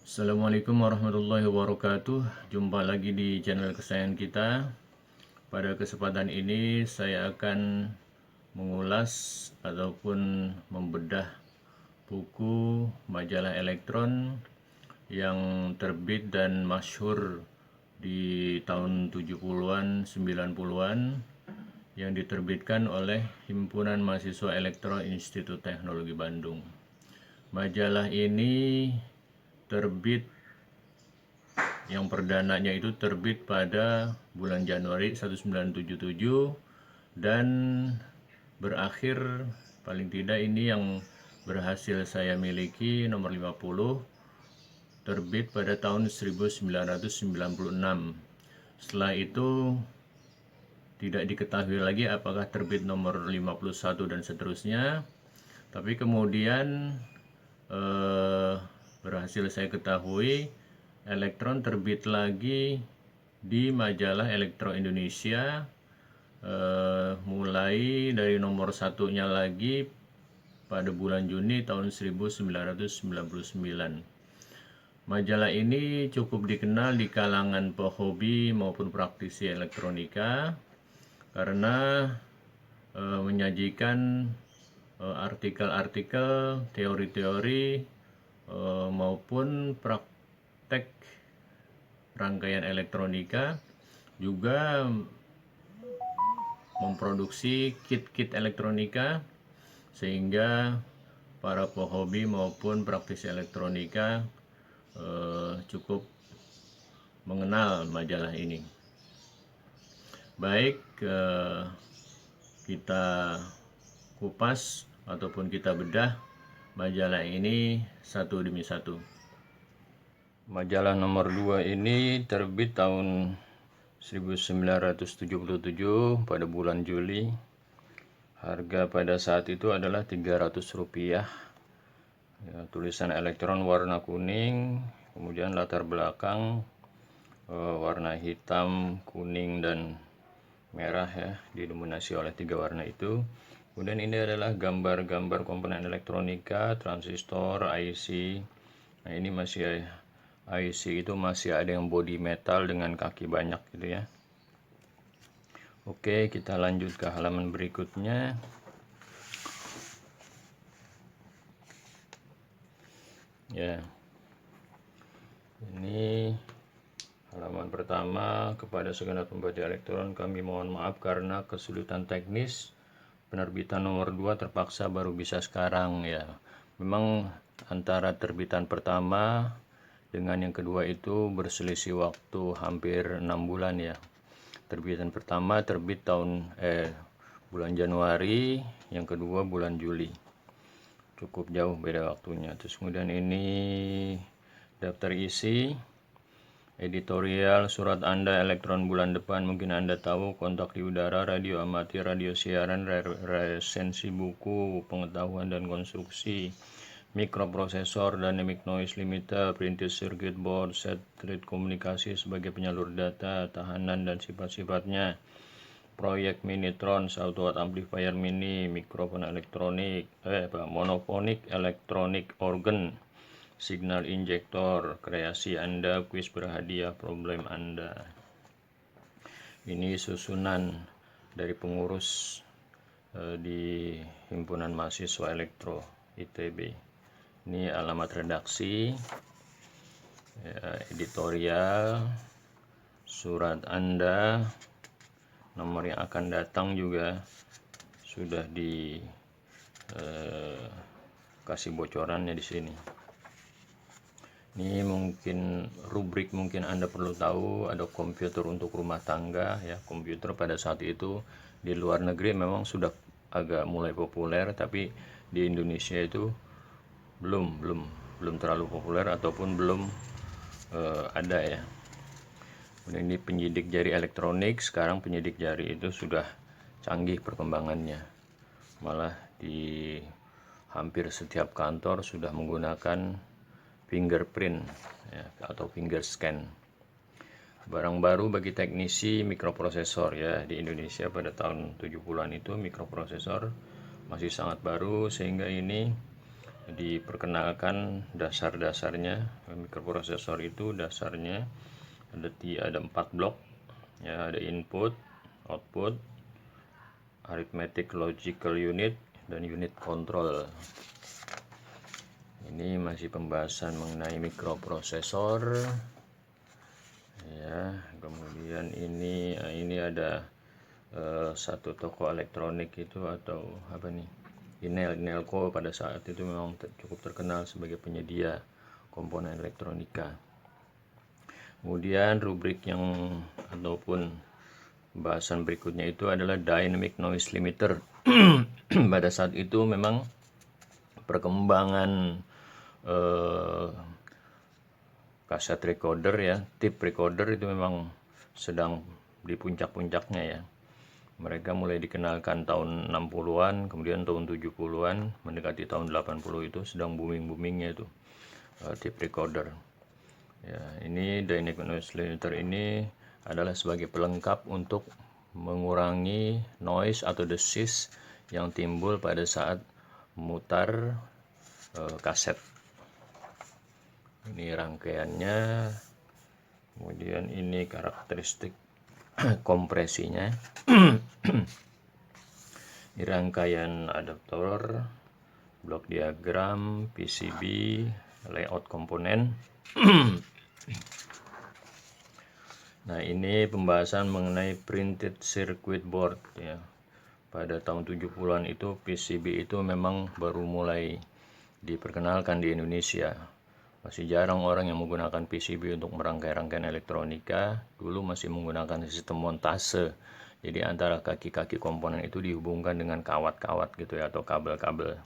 Assalamualaikum warahmatullahi wabarakatuh. Jumpa lagi di channel kesayangan kita. Pada kesempatan ini saya akan mengulas ataupun membedah buku majalah elektron yang terbit dan masyhur di tahun 70-an, 90-an yang diterbitkan oleh Himpunan Mahasiswa Elektro Institut Teknologi Bandung. Majalah ini terbit yang perdananya itu terbit pada bulan Januari 1977 dan berakhir, paling tidak ini yang berhasil saya miliki, nomor 50, terbit pada tahun 1996. Setelah itu tidak diketahui lagi apakah terbit nomor 51 dan seterusnya, tapi kemudian berhasil saya ketahui Elektron terbit lagi di majalah Elektro Indonesia, mulai dari nomor satunya lagi pada bulan Juni tahun 1999. Majalah ini cukup dikenal di kalangan pehobi maupun praktisi elektronika karena menyajikan artikel-artikel, teori-teori maupun praktek rangkaian elektronika, juga memproduksi kit-kit elektronika sehingga para pehobi maupun praktisi elektronika cukup mengenal majalah ini. Baik, kita kupas ataupun kita bedah majalah ini satu demi satu. Majalah nomor 2 ini terbit tahun 1977 pada bulan Juli. Harga pada saat itu adalah Rp300. Ya, tulisan elektron warna kuning, kemudian latar belakang warna hitam, kuning, dan merah, ya, didominasi oleh 3 warna itu. Kemudian ini adalah gambar-gambar komponen elektronika, transistor, IC. Nah, ini masih IC itu masih ada yang body metal dengan kaki banyak gitu ya. Oke, kita lanjut ke halaman berikutnya. Ya. Ini halaman pertama. Kepada segenap pembaca elektron, kami mohon maaf karena kesulitan teknis. Penerbitan nomor 2 terpaksa baru bisa sekarang, ya. Memang antara terbitan pertama dengan yang kedua itu berselisih waktu hampir 6 bulan, ya. Terbitan pertama terbit bulan Januari, yang kedua bulan Juli. Cukup jauh beda waktunya. Terus kemudian ini daftar isi. Editorial, surat Anda elektron bulan depan, mungkin Anda tahu, kontak di udara, radio amatir, radio siaran, resensi buku, pengetahuan dan konstruksi, mikroprosesor, dynamic noise limiter, printed circuit board, satelit komunikasi sebagai penyalur data, tahanan dan sifat-sifatnya, proyek minitron, auto amplifier mini, mikrofon elektronik, monophonic electronic organ, signal injektor, kreasi Anda, kuis berhadiah, problem Anda. Ini susunan dari pengurus di Himpunan Mahasiswa Elektro ITB. Ini alamat redaksi, ya, editorial, surat Anda, nomor yang akan datang juga sudah dikasih bocorannya di sini. Ini mungkin rubrik, mungkin Anda perlu tahu, ada komputer untuk rumah tangga, ya. Komputer pada saat itu di luar negeri memang sudah agak mulai populer, tapi di Indonesia itu belum terlalu populer ataupun belum ada, ya. Kemudian ini penyidik jari elektronik. Sekarang penyidik jari itu sudah canggih perkembangannya, malah di hampir setiap kantor sudah menggunakan fingerprint, ya, atau finger scan. Barang baru bagi teknisi mikroprosesor, ya. Di Indonesia pada tahun 70-an itu mikroprosesor masih sangat baru, sehingga ini diperkenalkan dasar-dasarnya. Mikroprosesor itu dasarnya ada 4 blok ya, ada input, output, arithmetic logical unit, dan unit control. Ini masih pembahasan mengenai mikroprosesor ya. Kemudian ini ada satu toko elektronik itu, atau apa nih, Inelco pada saat itu memang cukup terkenal sebagai penyedia komponen elektronika. Kemudian rubrik yang ataupun bahasan berikutnya itu adalah dynamic noise limiter. Pada saat itu memang perkembangan kaset recorder ya, tape recorder itu memang sedang di puncak-puncaknya ya. Mereka mulai dikenalkan tahun 60-an, kemudian tahun 70-an, mendekati tahun 80 itu sedang booming-boomingnya itu tape recorder. Ya, ini dynamic noise limiter ini adalah sebagai pelengkap untuk mengurangi noise atau desis yang timbul pada saat mutar kaset. Ini rangkaiannya, kemudian ini karakteristik kompresinya. Ini rangkaian adaptor, blok diagram, PCB, layout komponen. Nah, ini pembahasan mengenai printed circuit board ya. Pada tahun 70-an itu PCB itu memang baru mulai diperkenalkan di Indonesia. Masih jarang orang yang menggunakan PCB untuk merangkai-rangkaian elektronika. Dulu masih menggunakan sistem montase. Jadi antara kaki-kaki komponen itu dihubungkan dengan kawat-kawat gitu ya, atau kabel-kabel.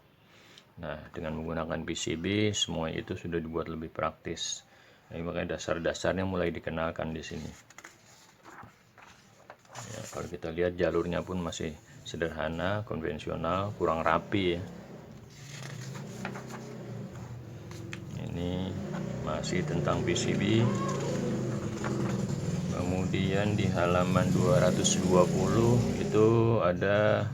Nah, dengan menggunakan PCB semua itu sudah dibuat lebih praktis. Nah, makanya dasar-dasarnya mulai dikenalkan di sini. Ya, kalau kita lihat jalurnya pun masih sederhana, konvensional, kurang rapi ya. Ini masih tentang PCB. Kemudian di halaman 220 itu ada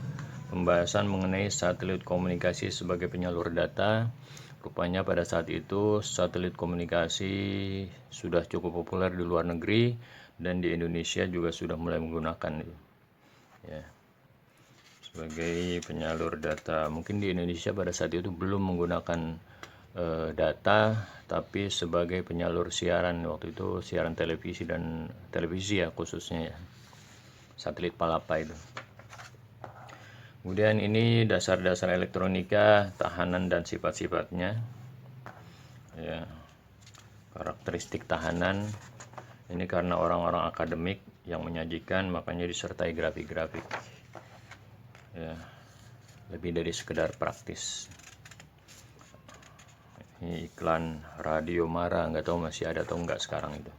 pembahasan mengenai satelit komunikasi sebagai penyalur data. Rupanya pada saat itu satelit komunikasi sudah cukup populer di luar negeri, dan di Indonesia juga sudah mulai menggunakan ya, sebagai penyalur data. Mungkin di Indonesia pada saat itu belum menggunakan data, tapi sebagai penyalur siaran. Waktu itu siaran televisi dan televisi ya, khususnya ya, satelit Palapa itu. Kemudian ini dasar-dasar elektronika, tahanan dan sifat-sifatnya ya. Karakteristik tahanan ini karena orang-orang akademik yang menyajikan, makanya disertai grafik-grafik ya, lebih dari sekedar praktis. Ini iklan Radio Mara, nggak tahu masih ada atau enggak sekarang itu.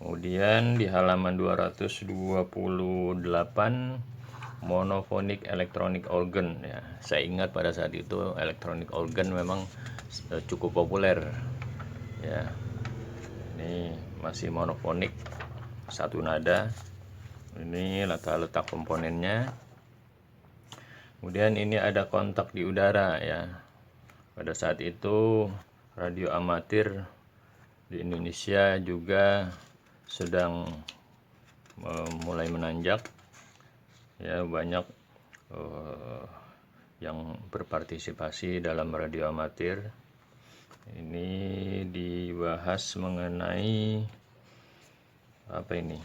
Kemudian di halaman 228 monophonic electronic organ ya. Saya ingat pada saat itu electronic organ memang cukup populer ya. Ini masih monofonik, satu nada. Ini letak komponennya. Kemudian ini ada kontak di udara ya. Pada saat itu radio amatir di Indonesia juga sedang mulai menanjak ya. Banyak yang berpartisipasi dalam radio amatir. Ini dibahas mengenai apa ini,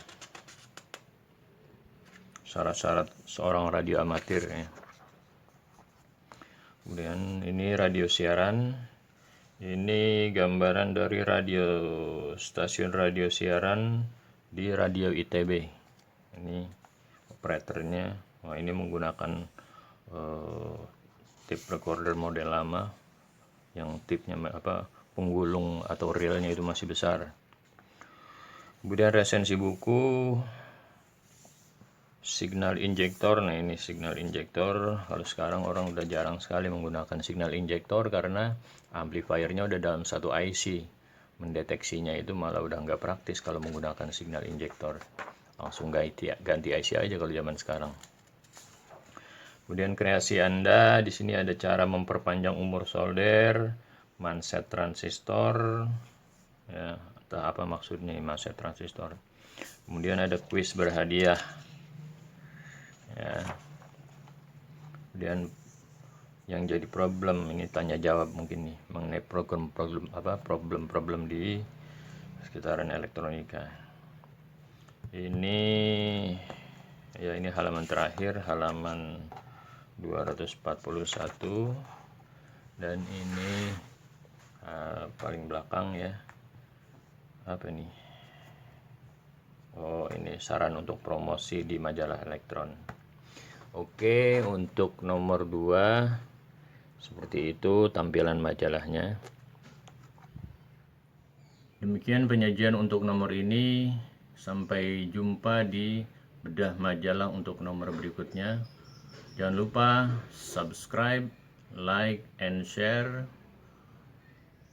syarat-syarat seorang radio amatir ya. Kemudian ini radio siaran. Ini gambaran dari stasiun radio siaran di Radio ITB. Ini operatornya. Wah, ini menggunakan tape recorder model lama yang tipnya penggulung atau reelnya itu masih besar. Kemudian resensi buku, signal injektor. Nah, ini signal injektor. Kalau sekarang orang udah jarang sekali menggunakan signal injektor karena amplifiernya udah dalam satu IC. Mendeteksinya itu malah udah nggak praktis kalau menggunakan signal injektor. Langsung ganti IC aja kalau zaman sekarang. Kemudian kreasi Anda, di sini ada cara memperpanjang umur solder, manset transistor, ya, atau apa maksudnya manset transistor. Kemudian ada kuis berhadiah, ya. Kemudian yang jadi problem ini tanya jawab mungkin nih mengenai problem di sekitaran elektronika. Ini ya, ini halaman terakhir, halaman 241, dan ini paling belakang ya, apa nih, oh ini saran untuk promosi di majalah elektron. Oke, untuk nomor 2 seperti itu tampilan majalahnya. Demikian penyajian untuk nomor ini. Sampai jumpa di bedah majalah untuk nomor berikutnya. Jangan lupa subscribe, like, and share.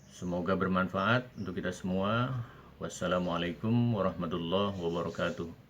Semoga bermanfaat untuk kita semua. Wassalamualaikum warahmatullahi wabarakatuh.